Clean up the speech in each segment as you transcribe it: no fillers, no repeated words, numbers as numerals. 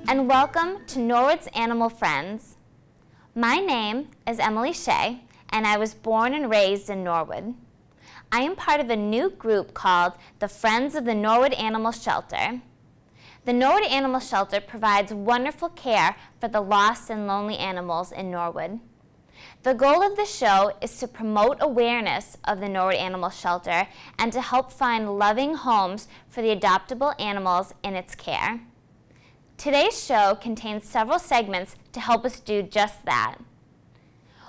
and welcome to Norwood's Animal Friends. My name is Emily Shea, and I was born and raised in Norwood. I am part of a new group called the Friends of the Norwood Animal Shelter. The Norwood Animal Shelter provides wonderful care for the lost and lonely animals in Norwood. The goal of the show is to promote awareness of the Norwood Animal Shelter and to help find loving homes for the adoptable animals in its care. Today's show contains several segments to help us do just that.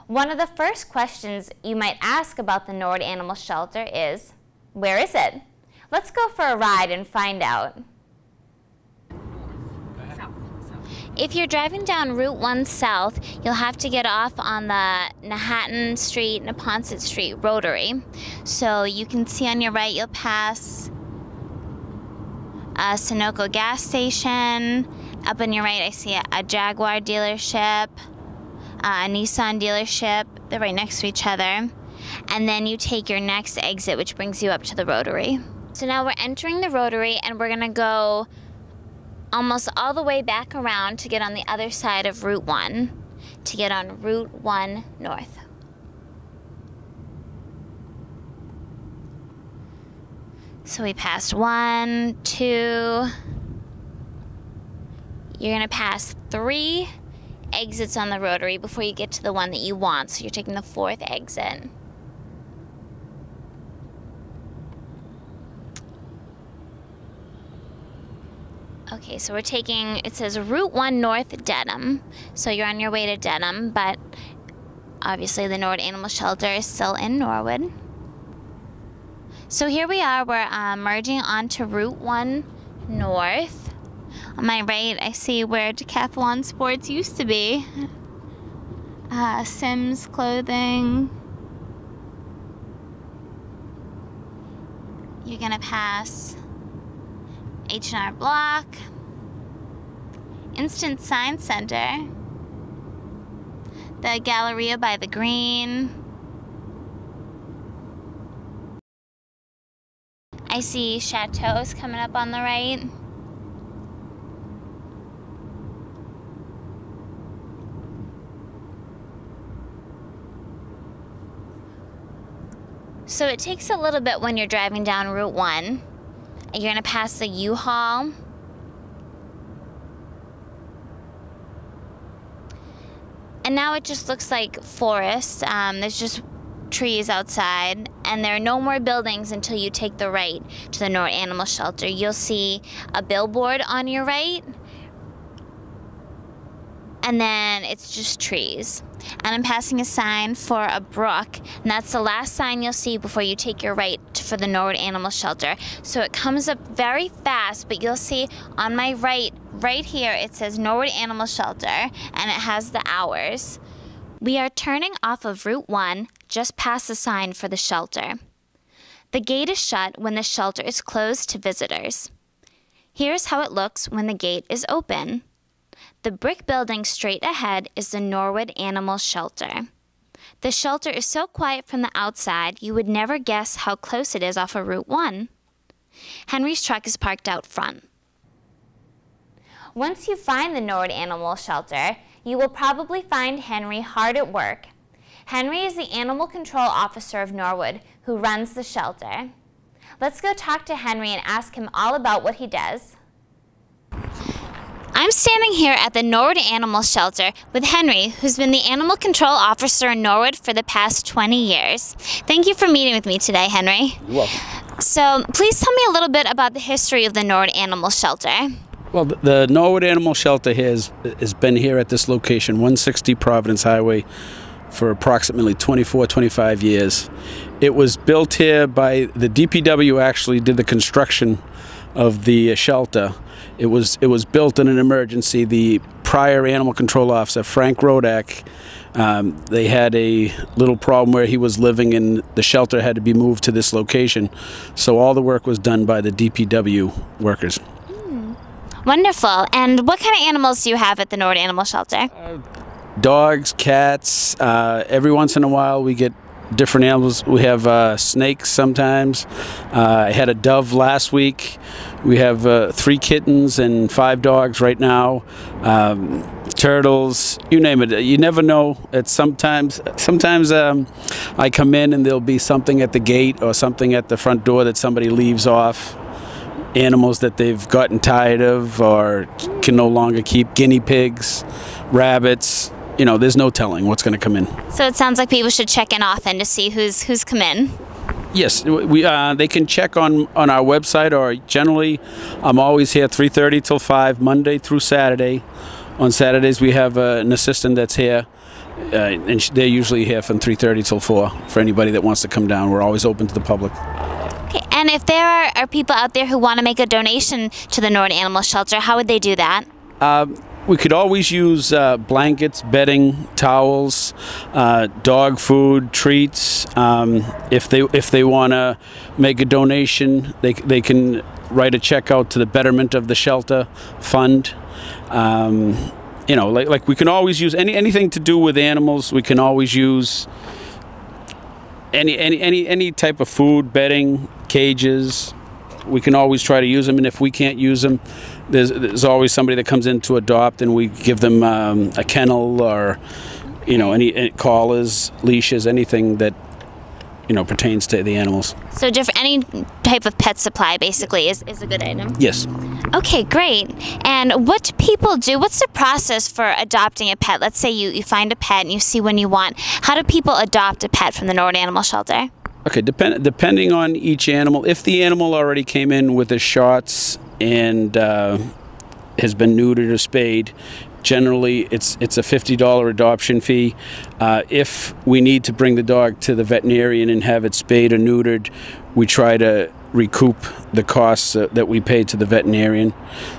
One of the first questions you might ask about the Norwood Animal Shelter is, where is it? Let's go for a ride and find out. If you're driving down Route 1 South, you'll have to get off on the Manhattan Street, Neponset Street Rotary. So you can see on your right, you'll pass a Sunoco gas station. Up on your right, I see a Jaguar dealership, a Nissan dealership. They're right next to each other. And then you take your next exit, which brings you up to the Rotary. So now we're entering the Rotary, and we're going to go almost all the way back around to get on the other side of Route 1, to get on Route 1 North. So we passed 1, 2. You're going to pass 3 exits on the Rotary before you get to the one that you want. So you're taking the 4th exit. Okay, so we're taking, it says Route 1 North Dedham. So you're on your way to Dedham, but obviously the Norwood Animal Shelter is still in Norwood. So here we are, we're merging onto Route 1 North. On my right, I see where Decathlon Sports used to be. Sims Clothing. You're gonna pass H&R Block, Instant Sign Center, the Galleria by the Green. I see Chateaus coming up on the right. So it takes a little bit when you're driving down Route 1. You're going to pass the U-Haul. And now it just looks like forest. There's just trees outside, and there are no more buildings until you take the right to the Norwood Animal Shelter. You'll see a billboard on your right, and then it's just trees. And I'm passing a sign for a brook, and that's the last sign you'll see before you take your right for the Norwood Animal Shelter. So it comes up very fast, but you'll see on my right here, it says Norwood Animal Shelter, and it has the hours. We are turning off of Route 1, just past the sign for the shelter. The gate is shut when the shelter is closed to visitors. Here's how it looks when the gate is open. The brick building straight ahead is the Norwood Animal Shelter. The shelter is so quiet from the outside, you would never guess how close it is off of Route 1. Henry's truck is parked out front. Once you find the Norwood Animal Shelter, you will probably find Henry hard at work. Henry is the Animal Control Officer of Norwood who runs the shelter. Let's go talk to Henry and ask him all about what he does. I'm standing here at the Norwood Animal Shelter with Henry, who's been the Animal Control Officer in Norwood for the past 20 years. Thank you for meeting with me today, Henry. You're welcome. So please tell me a little bit about the history of the Norwood Animal Shelter. Well, the Norwood Animal Shelter has been here at this location, 160 Providence Highway, for approximately 25 years. It was built here by the DPW. Actually did the construction of the shelter. It was built in an emergency. The prior animal control officer, Frank Rodak, they had a little problem where he was living, and the shelter had to be moved to this location. So all the work was done by the DPW workers. Wonderful. And what kind of animals do you have at the Norwood Animal Shelter? Dogs, cats. Every once in a while we get different animals. We have snakes sometimes. I had a dove last week. We have 3 kittens and 5 dogs right now. Turtles, you name it. You never know. It's sometimes I come in and there'll be something at the gate or something at the front door that somebody leaves off. Animals that they've gotten tired of or can no longer keep. Guinea pigs, rabbits. You know, there's no telling what's going to come in. So it sounds like people should check in often to see who's come in. Yes, they can check on our website, or generally I'm always here 3:30 till 5, Monday through Saturday. On Saturdays we have an assistant that's here, and they're usually here from 3:30 till 4 for anybody that wants to come down. We're always open to the public. Okay, and if there are people out there who want to make a donation to the Norwood Animal Shelter, how would they do that? We could always use blankets, bedding, towels, dog food, treats. If they want to make a donation, they can write a check out to the betterment of the shelter fund. You know, like we can always use anything to do with animals. We can always use any type of food, bedding, cages. We can always try to use them, and if we can't use them, there's always somebody that comes in to adopt, and we give them a kennel or, you know, any collars, leashes, anything that, you know, pertains to the animals. So any type of pet supply basically is a good item? Yes. Okay, great. And what do people do? What's the process for adopting a pet? Let's say you find a pet and you see one you want. How do people adopt a pet from the Norwood Animal Shelter? Okay, depending on each animal, if the animal already came in with his shots and has been neutered or spayed, generally it's a $50 adoption fee. If we need to bring the dog to the veterinarian and have it spayed or neutered, we try to recoup the costs that we pay to the veterinarian.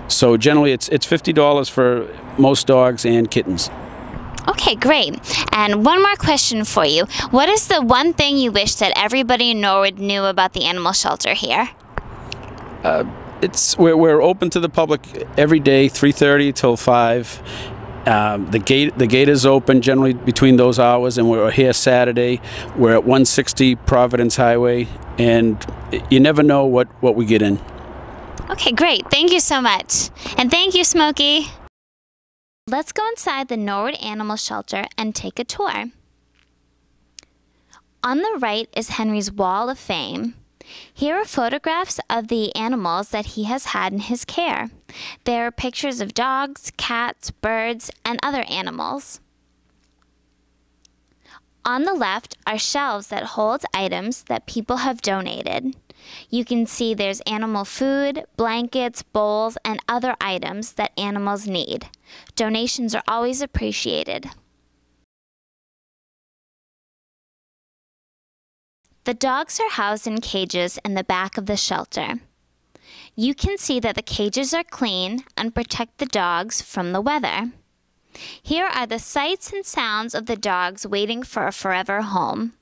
So generally it's $50 for most dogs and kittens. Okay, great. And one more question for you. What is the one thing you wish that everybody in Norwood knew about the animal shelter here? We're open to the public every day, 3:30 till 5. The gate is open generally between those hours, and we're here Saturday. We're at 160 Providence Highway, and you never know what we get in. Okay, great. Thank you so much. And thank you, Smokey. Let's go inside the Norwood Animal Shelter and take a tour. On the right is Henry's Wall of Fame. Here are photographs of the animals that he has had in his care. There are pictures of dogs, cats, birds, and other animals. On the left are shelves that hold items that people have donated. You can see there's animal food, blankets, bowls, and other items that animals need. Donations are always appreciated. The dogs are housed in cages in the back of the shelter. You can see that the cages are clean and protect the dogs from the weather. Here are the sights and sounds of the dogs waiting for a forever home.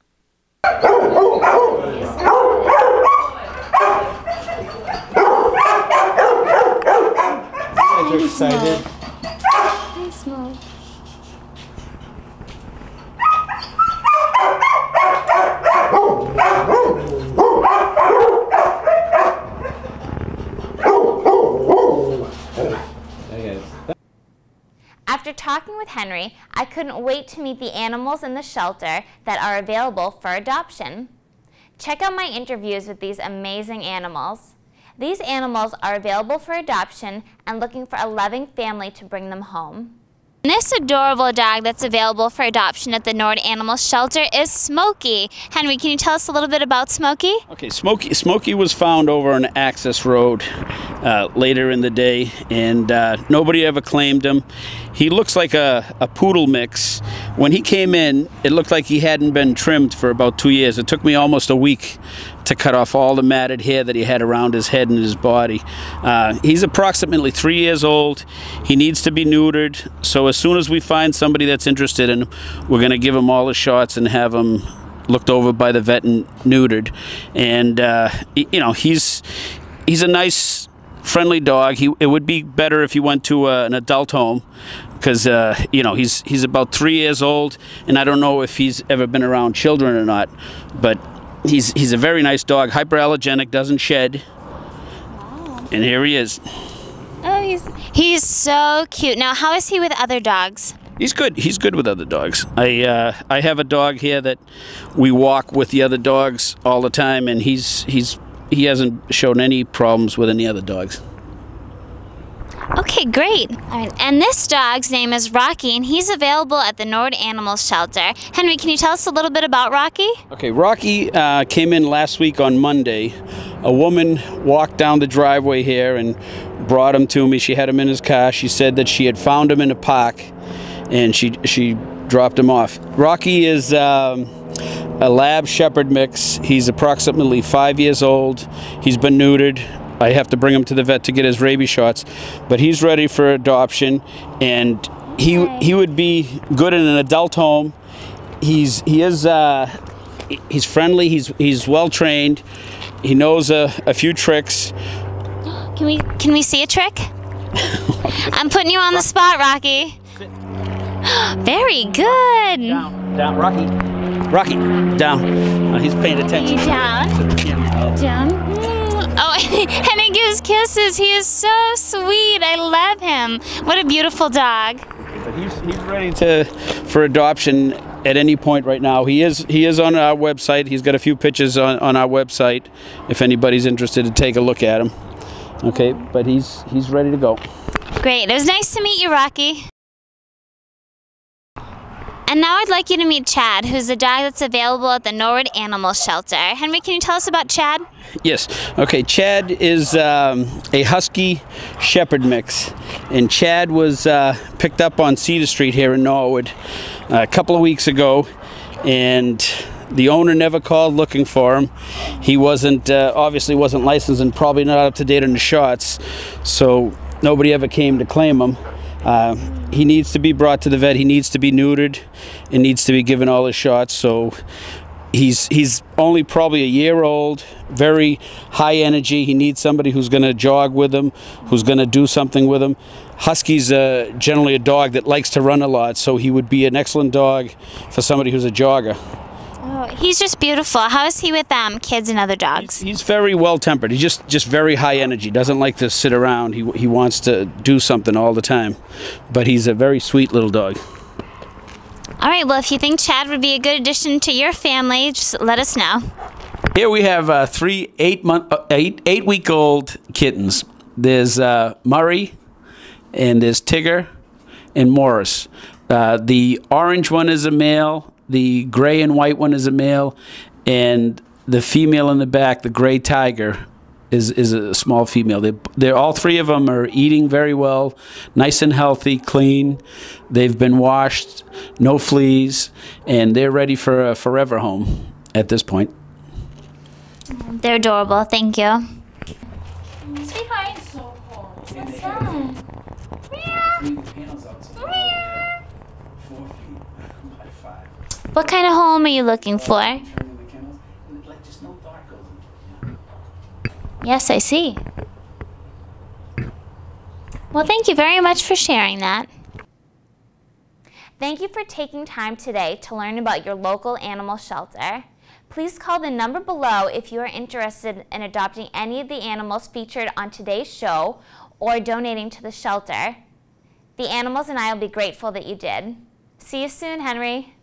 You're excited. Hey, Smoke. After talking with Henry, I couldn't wait to meet the animals in the shelter that are available for adoption. Check out my interviews with these amazing animals. These animals are available for adoption and looking for a loving family to bring them home. This adorable dog that's available for adoption at the Norwood Animal Shelter is Smokey. Henry, can you tell us a little bit about Smokey? Okay, Smokey was found over on Access Road later in the day, and nobody ever claimed him. He looks like a poodle mix. When he came in, it looked like he hadn't been trimmed for about 2 years. It took me almost a week to cut off all the matted hair that he had around his head and his body. He's approximately 3 years old. He needs to be neutered, so as soon as we find somebody that's interested in him, we're going to give him all the shots and have him looked over by the vet and neutered. And you know, he's a nice friendly dog. It would be better if he went to an adult home, because you know, he's about 3 years old, and I don't know if he's ever been around children or not, but he's a very nice dog, hyperallergenic, doesn't shed. Wow. And here he is. Oh, he's so cute. Now, how is he with other dogs? He's good. He's good with other dogs. I have a dog here that we walk with the other dogs all the time, and he hasn't shown any problems with any other dogs. Okay, great. All right, and this dog's name is Rocky, and he's available at the Norwood Animal Shelter. Henry, can you tell us a little bit about Rocky? Okay, Rocky came in last week on Monday. A woman walked down the driveway here and brought him to me. She had him in his car. She said that she had found him in a park, and she dropped him off. Rocky is a lab shepherd mix. He's approximately 5 years old. He's been neutered. I have to bring him to the vet to get his rabies shots, but he's ready for adoption, and he would be good in an adult home. He's friendly. He's well trained. He knows a few tricks. Can we see a trick? I'm putting you on the spot, Rocky. Very good. Down, Rocky, down. He's paying attention. Down. Oh, and he gives kisses. He is so sweet. I love him. What a beautiful dog. But he's ready for adoption at any point right now. He is on our website. He's got a few pictures on our website if anybody's interested to take a look at him. Okay, but he's ready to go. Great. It was nice to meet you, Rocky. And now I'd like you to meet Chad, who's a dog that's available at the Norwood Animal Shelter. Henry, can you tell us about Chad? Yes. Okay, Chad is a Husky Shepherd mix. And Chad was picked up on Cedar Street here in Norwood a couple of weeks ago. And the owner never called looking for him. He obviously wasn't licensed and probably not up to date on the shots. So nobody ever came to claim him. He needs to be brought to the vet. He needs to be neutered and needs to be given all his shots. So he's only probably a year old, very high energy. He needs somebody who's going to jog with him, who's going to do something with him. Husky's generally a dog that likes to run a lot, so he would be an excellent dog for somebody who's a jogger. Oh, he's just beautiful. How is he with kids and other dogs? He's very well-tempered. He's just very high energy. Doesn't like to sit around. He wants to do something all the time. But he's a very sweet little dog. All right, well, if you think Chad would be a good addition to your family, just let us know. Here we have 3 8-week-old kittens. There's Murray, and there's Tigger, and Morris. The orange one is a male. The gray and white one is a male, and the female in the back, the gray tiger, is a small female. They're all three of them are eating very well, nice and healthy, clean. They've been washed, no fleas, and they're ready for a forever home at this point. They're adorable. Thank you. Sweetheart. So cold. What's that? What kind of home are you looking for? Yes, I see. Well, thank you very much for sharing that. Thank you for taking time today to learn about your local animal shelter. Please call the number below if you are interested in adopting any of the animals featured on today's show or donating to the shelter. The animals and I will be grateful that you did. See you soon, Henry.